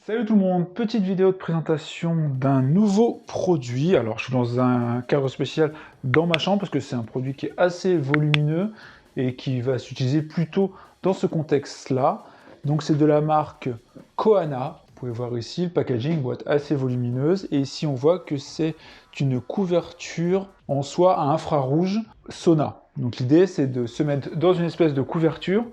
Salut tout le monde, petite vidéo de présentation d'un nouveau produit. Alors je suis dans un cadre spécial dans ma chambre parce que c'est un produit qui est assez volumineux et qui va s'utiliser plutôt dans ce contexte-là. Donc c'est de la marque Kohana. Vous pouvez voir ici le packaging, boîte assez volumineuse. Et ici on voit que c'est une couverture en soie à infrarouge Sona. Donc l'idée c'est de se mettre dans une espèce de couverture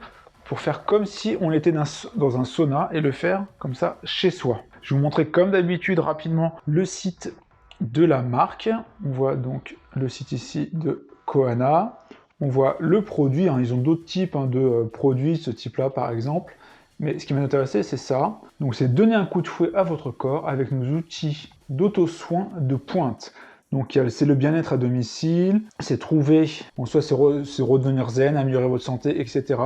pour faire comme si on était dans un sauna et le faire comme ça chez soi. Je vais vous montrer comme d'habitude rapidement le site de la marque. On voit donc le site ici de Kohana. On voit le produit, ils ont d'autres types de produits, ce type-là par exemple. Mais ce qui m'a intéressé, c'est ça. Donc c'est donner un coup de fouet à votre corps avec nos outils d'auto-soin de pointe. Donc c'est le bien-être à domicile, c'est trouver, en soit c'est redevenir zen, améliorer votre santé, etc.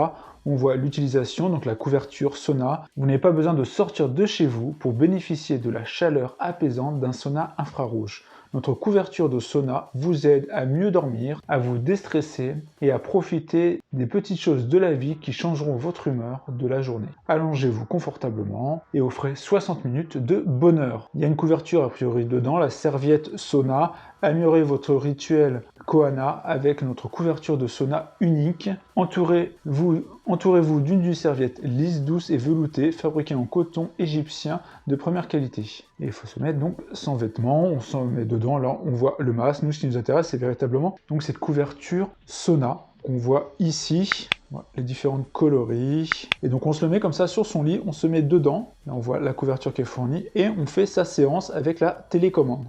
On voit l'utilisation, donc la couverture sauna. Vous n'avez pas besoin de sortir de chez vous pour bénéficier de la chaleur apaisante d'un sauna infrarouge. Notre couverture de sauna vous aide à mieux dormir, à vous déstresser et à profiter des petites choses de la vie qui changeront votre humeur de la journée. Allongez-vous confortablement et offrez 60 minutes de bonheur. Il y a une couverture a priori dedans, la serviette sauna. Améliorez votre rituel Kohana avec notre couverture de sauna unique. Entourez-vous d'une serviette lisse, douce et veloutée, fabriquée en coton égyptien de première qualité. Et il faut se mettre donc sans vêtements, on s'en met dedans, là on voit le masque. Nous ce qui nous intéresse c'est véritablement donc cette couverture sauna qu'on voit ici. Voilà, les différentes coloris. Et donc on se le met comme ça sur son lit, on se met dedans, là on voit la couverture qui est fournie, et on fait sa séance avec la télécommande.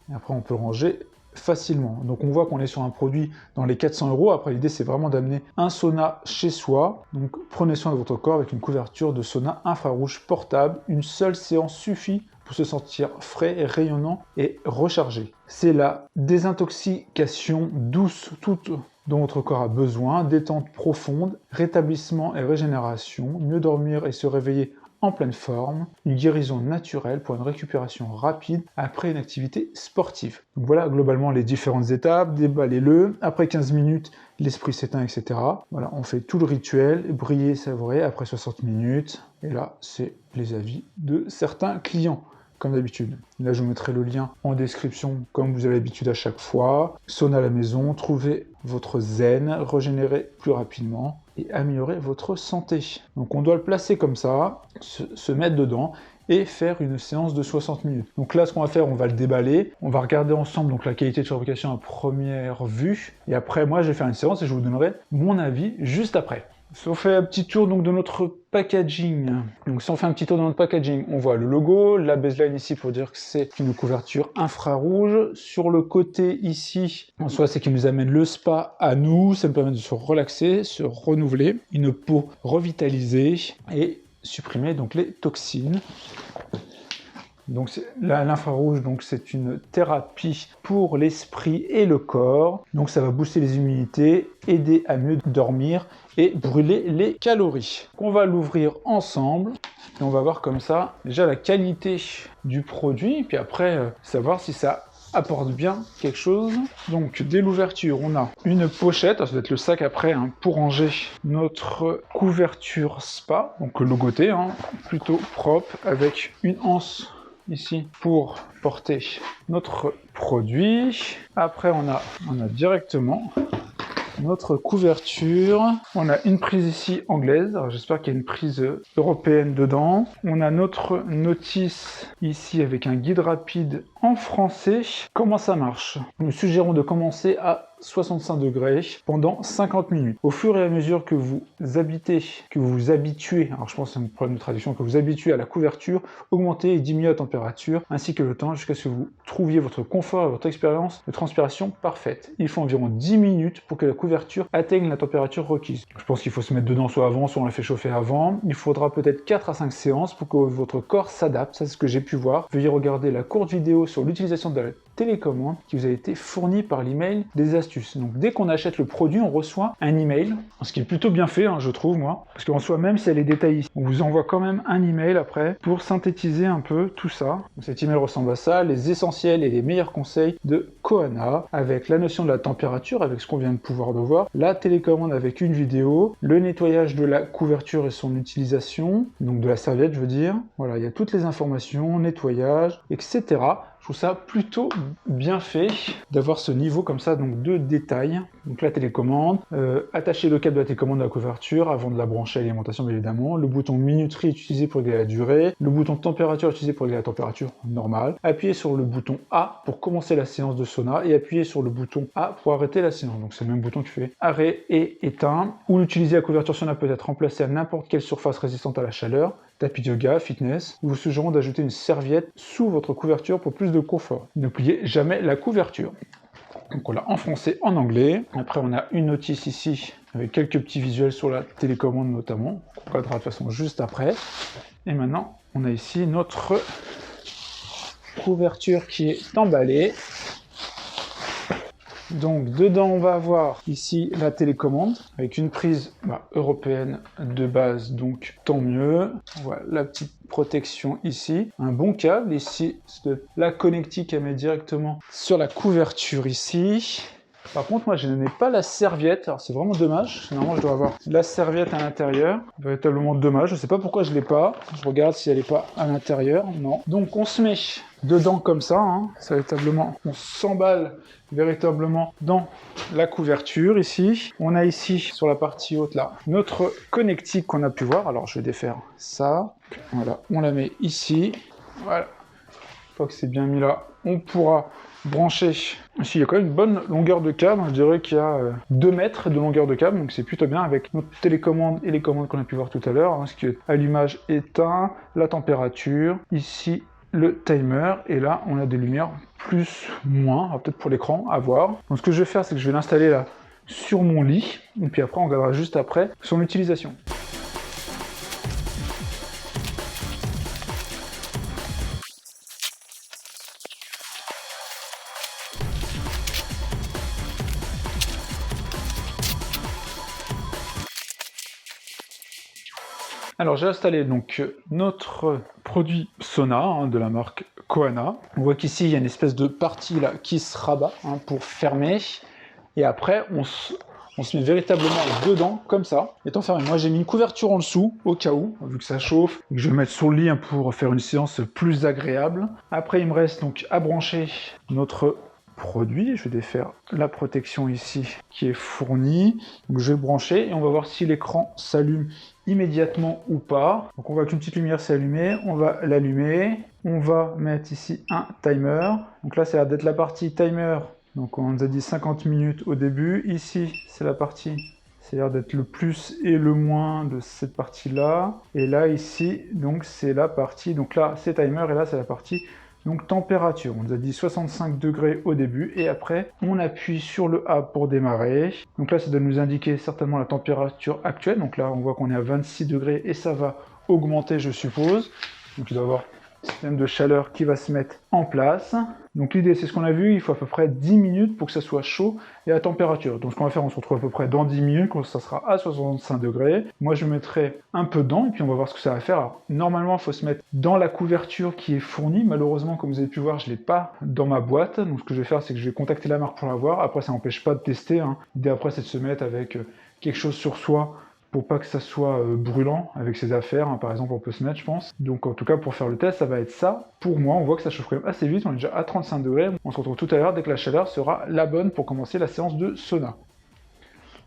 Et après, on peut le ranger facilement. Donc on voit qu'on est sur un produit dans les 400 €. Après, l'idée, c'est vraiment d'amener un sauna chez soi. Donc prenez soin de votre corps avec une couverture de sauna infrarouge portable. Une seule séance suffit pour se sentir frais, rayonnant et rechargé. C'est la désintoxication douce, toute dont votre corps a besoin, détente profonde, rétablissement et régénération, mieux dormir et se réveiller en pleine forme, une guérison naturelle pour une récupération rapide après une activité sportive. Donc voilà globalement les différentes étapes, déballez-le, après 15 minutes, l'esprit s'éteint, etc. Voilà, on fait tout le rituel, briller, savourer, après 60 minutes, et là, c'est les avis de certains clients. Comme d'habitude. Là, je vous mettrai le lien en description, comme vous avez l'habitude à chaque fois. Sauna à la maison, trouvez votre zen, régénérez plus rapidement et améliorez votre santé. Donc on doit le placer comme ça, se mettre dedans et faire une séance de 60 minutes. Donc là, ce qu'on va faire, on va le déballer, on va regarder ensemble donc la qualité de fabrication à première vue, et après, moi, je vais faire une séance et je vous donnerai mon avis juste après. Si on fait un petit tour donc de notre packaging, donc si on fait un petit tour de notre packaging, on voit le logo, la baseline ici pour dire que c'est une couverture infrarouge. Sur le côté ici, en soi c'est qui nous amène le spa à nous, ça nous permet de se relaxer, se renouveler, une peau revitalisée et supprimer donc les toxines. Donc l'infrarouge, donc c'est une thérapie pour l'esprit et le corps. Donc ça va booster les immunités, aider à mieux dormir et brûler les calories. On va l'ouvrir ensemble et on va voir comme ça déjà la qualité du produit, puis après savoir si ça apporte bien quelque chose. Donc dès l'ouverture, on a une pochette, ça doit être le sac après pour ranger notre couverture spa, donc logoté, plutôt propre, avec une anse ici pour porter notre produit. Après on a directement notre couverture. On a une prise ici anglaise, alors j'espère qu'il y a une prise européenne dedans. On a notre notice ici avec un guide rapide en français. Comment ça marche? Nous suggérons de commencer à 65 degrés pendant 50 minutes. Au fur et à mesure que vous habituez, alors je pense que c'est un problème de traduction, que vous habituez à la couverture, augmentez et diminuez la température, ainsi que le temps jusqu'à ce que vous trouviez votre confort et votre expérience de transpiration parfaite. Il faut environ 10 minutes pour que la couverture atteigne la température requise. Je pense qu'il faut se mettre dedans soit avant, soit on la fait chauffer avant. Il faudra peut-être 4 à 5 séances pour que votre corps s'adapte, ça c'est ce que j'ai pu voir. Veuillez regarder la courte vidéo sur l'utilisation de la télécommande qui vous a été fournie par l'email des astuces. Donc dès qu'on achète le produit, on reçoit un email, ce qui est plutôt bien fait, je trouve moi, parce qu'en soi, même si elle est détaillée, on vous envoie quand même un email après pour synthétiser un peu tout ça. Donc cet email ressemble à ça, les essentiels et les meilleurs conseils de Kohana, avec la notion de la température, avec ce qu'on vient de pouvoir de voir, la télécommande avec une vidéo, le nettoyage de la couverture et son utilisation, donc de la serviette je veux dire. Voilà, il y a toutes les informations, nettoyage, etc. Je trouve ça plutôt bien fait d'avoir ce niveau comme ça donc de détail. Donc la télécommande, attacher le câble de la télécommande à la couverture avant de la brancher à l'alimentation bien évidemment. Le bouton minuterie utilisé pour régler la durée. Le bouton température utilisé pour régler la température normale. Appuyez sur le bouton A pour commencer la séance de sauna et appuyez sur le bouton A pour arrêter la séance. Donc c'est le même bouton qui fait arrêt et éteint. Ou l'utiliser la couverture sauna peut être remplacée à n'importe quelle surface résistante à la chaleur. Tapis de yoga, fitness, nous vous suggérons d'ajouter une serviette sous votre couverture pour plus de confort. Ne pliez jamais la couverture. Donc on l'a en français, en anglais. Après on a une notice ici avec quelques petits visuels sur la télécommande notamment, qu'on regardera de toute façon juste après. Et maintenant on a ici notre couverture qui est emballée. Donc dedans on va avoir ici la télécommande avec une prise européenne de base, donc tant mieux. Voilà la petite protection ici, un bon câble ici, c'est de la connectique à mettre directement sur la couverture ici. Par contre, moi, je n'ai pas la serviette. Alors, c'est vraiment dommage. Normalement, je dois avoir la serviette à l'intérieur. Véritablement dommage. Je ne sais pas pourquoi je ne l'ai pas. Je regarde si elle n'est pas à l'intérieur. Non. Donc, on se met dedans comme ça. Véritablement, on s'emballe véritablement dans la couverture ici. On a ici, sur la partie haute, là, notre connectique qu'on a pu voir. Alors, je vais défaire ça. Voilà. On la met ici. Voilà. Une fois que c'est bien mis là, on pourra brancher. Ici, il y a quand même une bonne longueur de câble. Je dirais qu'il y a 2 mètres de longueur de câble, donc c'est plutôt bien avec notre télécommande et les commandes qu'on a pu voir tout à l'heure. Ce qui est allumage éteint, la température, ici le timer, et là on a des lumières plus, moins, peut-être pour l'écran, à voir. Donc ce que je vais faire, c'est que je vais l'installer là sur mon lit, et puis après on regardera juste après son utilisation. Alors j'ai installé donc notre produit sauna de la marque Kohana. On voit qu'ici il y a une espèce de partie là qui se rabat pour fermer. Et après on se met véritablement dedans comme ça, étant fermé. Moi j'ai mis une couverture en dessous au cas où, vu que ça chauffe, et que je vais mettre sur le lit pour faire une séance plus agréable. Après il me reste donc à brancher notre produit. Je vais défaire la protection ici qui est fournie. Donc je vais brancher et on va voir si l'écran s'allume immédiatement ou pas. Donc on voit qu'une petite lumière s'est allumée, on va l'allumer. On va mettre ici un timer. Donc là, ça a l'air d'être la partie timer. Donc on nous a dit 50 minutes au début. Ici, c'est la partie, c'est l'air d'être le plus et le moins de cette partie-là. Et là, ici, donc c'est la partie, donc là, c'est timer et là, c'est la partie donc température. On nous a dit 65 degrés au début et après, on appuie sur le A pour démarrer. Donc là, ça doit nous indiquer certainement la température actuelle. Donc là, on voit qu'on est à 26 degrés et ça va augmenter, je suppose. Donc il doit y avoir un système de chaleur qui va se mettre en place. Donc l'idée, c'est ce qu'on a vu, il faut à peu près 10 minutes pour que ça soit chaud et à température. Donc ce qu'on va faire, on se retrouve à peu près dans 10 minutes, quand ça sera à 65 degrés. Moi, je mettrai un peu dedans et puis on va voir ce que ça va faire. Alors, normalement, il faut se mettre dans la couverture qui est fournie. Malheureusement, comme vous avez pu voir, je ne l'ai pas dans ma boîte. Donc ce que je vais faire, c'est que je vais contacter la marque pour la voir. Après, ça n'empêche pas de tester. L'idée après, c'est de se mettre avec quelque chose sur soi pour pas que ça soit brûlant avec ses affaires, par exemple on peut se mettre je pense. Donc en tout cas pour faire le test ça va être ça. Pour moi on voit que ça chauffe quand même assez vite, on est déjà à 35 degrés. On se retrouve tout à l'heure dès que la chaleur sera la bonne pour commencer la séance de sauna.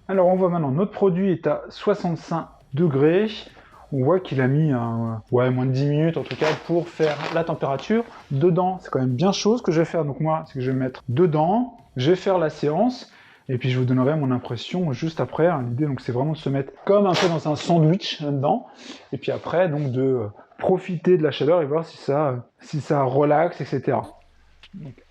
Alors on voit maintenant notre produit est à 65 degrés. On voit qu'il a mis moins de 10 minutes en tout cas pour faire la température. Dedans c'est quand même bien chaud. Ce que je vais faire donc moi c'est que je vais mettre dedans, je vais faire la séance. Et puis je vous donnerai mon impression juste après. L'idée donc c'est vraiment de se mettre comme un peu dans un sandwich là-dedans. Et puis après donc de profiter de la chaleur et voir si ça relaxe, etc. Donc,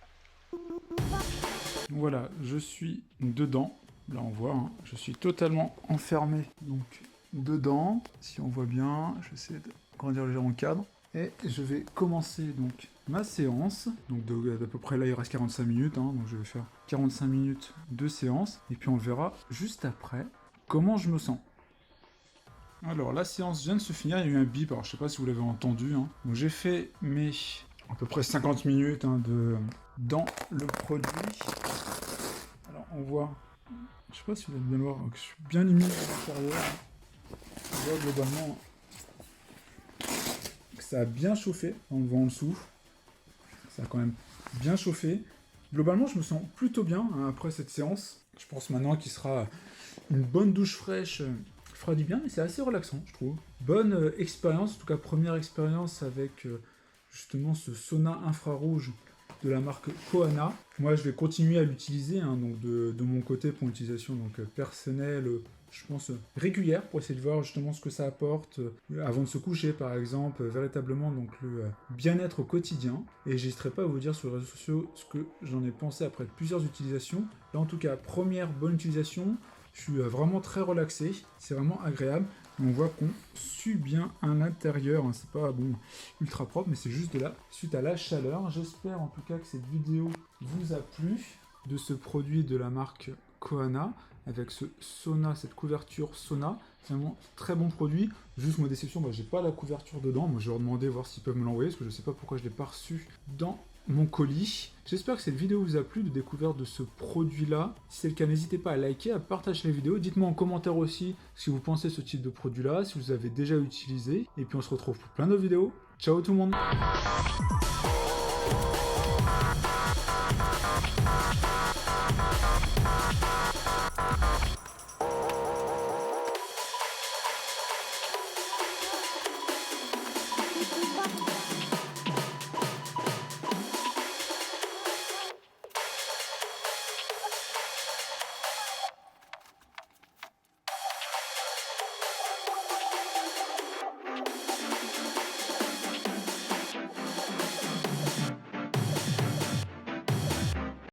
voilà, je suis dedans. Là on voit, je suis totalement enfermé donc dedans. Si on voit bien, je vais essayer de grandir légèrement le cadre. Et je vais commencer donc ma séance. Donc d'à peu près là il reste 45 minutes, hein, donc je vais faire 45 minutes de séance. Et puis on verra juste après comment je me sens. Alors la séance vient de se finir, il y a eu un bip, alors je sais pas si vous l'avez entendu. Hein. Donc j'ai fait mes à peu près 50 minutes hein, dans le produit. Alors on voit, je sais pas si vous allez bien voir, que je suis bien limite à l'intérieur. On voit globalement que ça a bien chauffé, on le voit en dessous. Ça a quand même bien chauffé. Globalement je me sens plutôt bien hein, après cette séance. Je pense maintenant qu'il sera une bonne douche fraîche. Fera du bien, mais c'est assez relaxant, je trouve. Bonne expérience, en tout cas première expérience avec justement ce sauna infrarouge de la marque Kohana. Moi, je vais continuer à l'utiliser, hein, donc de mon côté pour une utilisation donc, personnelle, je pense régulière, pour essayer de voir justement ce que ça apporte avant de se coucher, par exemple, véritablement donc le bien-être au quotidien. Et j'hésiterai pas à vous dire sur les réseaux sociaux ce que j'en ai pensé après plusieurs utilisations. Là, en tout cas, première bonne utilisation. Je suis vraiment très relaxé, c'est vraiment agréable. On voit qu'on sue bien à l'intérieur, hein. C'est pas bon ultra propre, mais c'est juste de là suite à la chaleur. J'espère en tout cas que cette vidéo vous a plu de ce produit de la marque Kohana avec ce sauna, cette couverture sauna. C'est vraiment très bon produit. Juste ma déception, j'ai pas la couverture dedans. Moi je vais leur demander voir s'ils peuvent me l'envoyer parce que je sais pas pourquoi je l'ai pas reçu dans mon colis. J'espère que cette vidéo vous a plu de découverte de ce produit-là. Si c'est le cas, n'hésitez pas à liker, à partager la vidéo. Dites-moi en commentaire aussi si vous pensez ce type de produit-là, si vous avez déjà utilisé. Et puis on se retrouve pour plein d'autres vidéos. Ciao tout le monde!